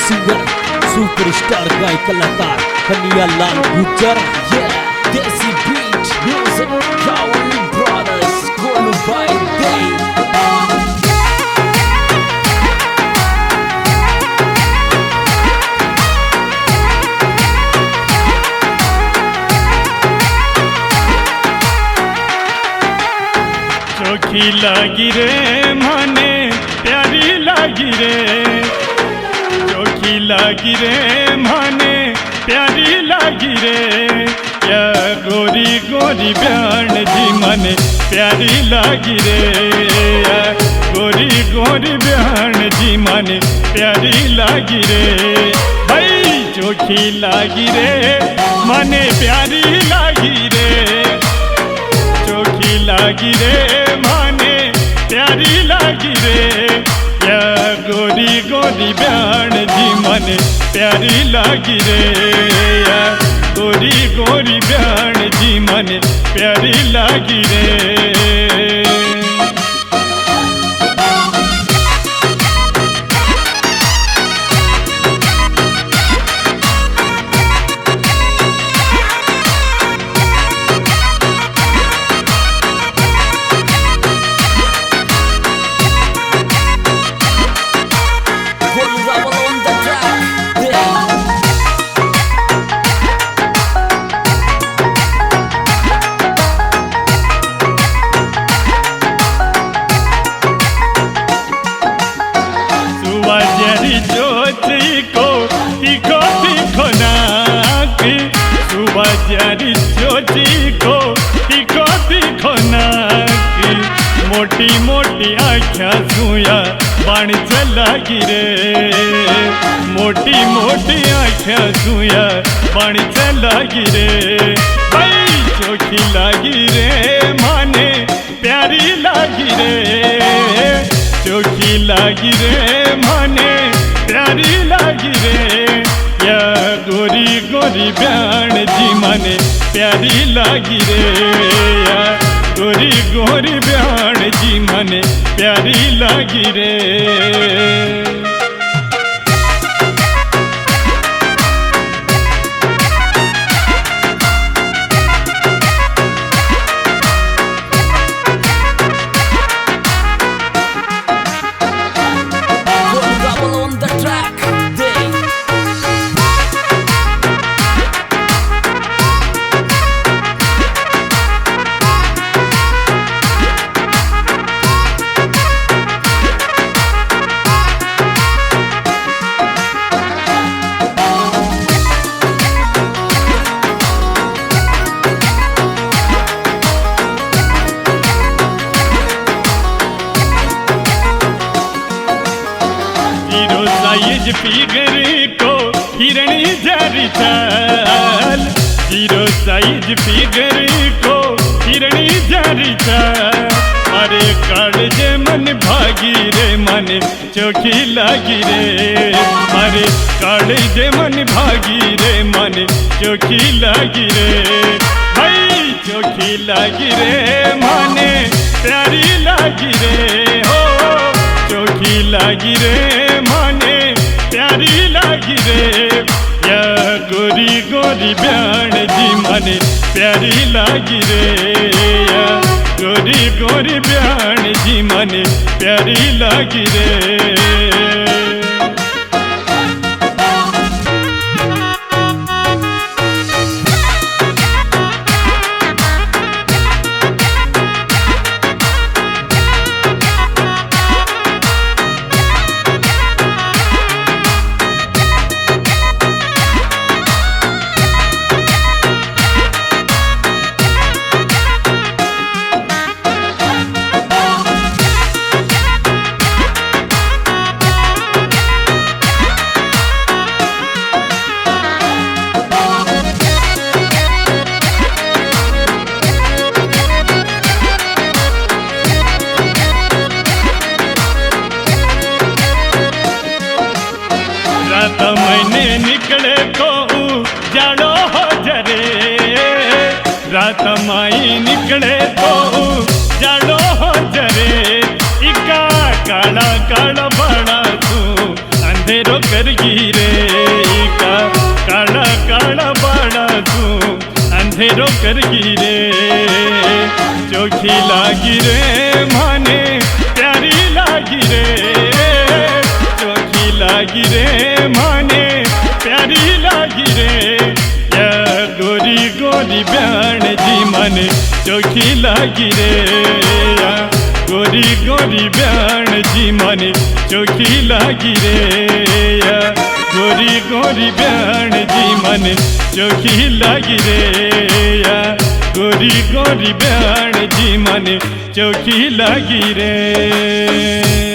Singer superstar गाय कलाकार Kanhaiyalal Gurjar, Desi beat music, Kawali brothers, Golu Bhai Dev. चोखी लागी रे माने प्यारी लागी रे, चोखी लागी रे माने प्यारी लागी रे, या गोरी गोरी ब्याण जी मने प्यारी लागी रे, या गोरी गोरी ब्याण जी मने प्यारी लागी रे। भाई चोखी लागी रे मने प्यारी लागी रे, चोखी लागी रे माने प्यारी लागी रे, या गोरी गोरी ब्याण जी मने प्यारी लागी रे, या गोरी गोरी ब्याण जी मने प्यारी लागी रे। जारी चोची को टिको दिखो नाकी, मोटी मोटी आँखा सुया बाण चलागी रे, मोटी मोटी आँखा सुया बाण चलागी रे। भाई चोखी लागी रे माने प्यारी लागी रे, चोखी लागी रे माने प्यारी लागी रे, या गोरी गोरी ब्याण जी मने प्यारी लागी रे, या गोरी गोरी ब्याण जी मने प्यारी लागी रे। फिगर को हिरणी जारी चाल, जीरो साइज फिगर को हिरणी जारी चाल, अरे काळजे मन भागी रे मन चोखी लागी रे, अरे काळजे मन भागी रे मन चोखी लागी रे। भाई चोखी लागी रे माने प्यारी लागी रे, हो चोखी लागी रे माने प्यारी लागी रे, या गोरी गोरी ब्याण जी मने प्यारी लागी रे, या गोरी गोरी ब्याण जी मने प्यारी लागी रे। रात माई निकले तो जाड़ो जरे इका काळा काळा बाळा तू अंधेरो करगी रे का काळा काळा बाळा तू अंधेरो करगी रे चोखी लागी रे माने प्यारी लागी रे चोखी लागी रे माने प्यारी लागी रे या गोरी गोरी ब्याण जी माने चोखी लागी रे या गोरी गोरी ब्याण जी माने चोखी लागी रे या गोरी गोरी ब्याण जी माने चोखी लागी रे या गोरी गोरी ब्याण जी माने चोखी लागी रे।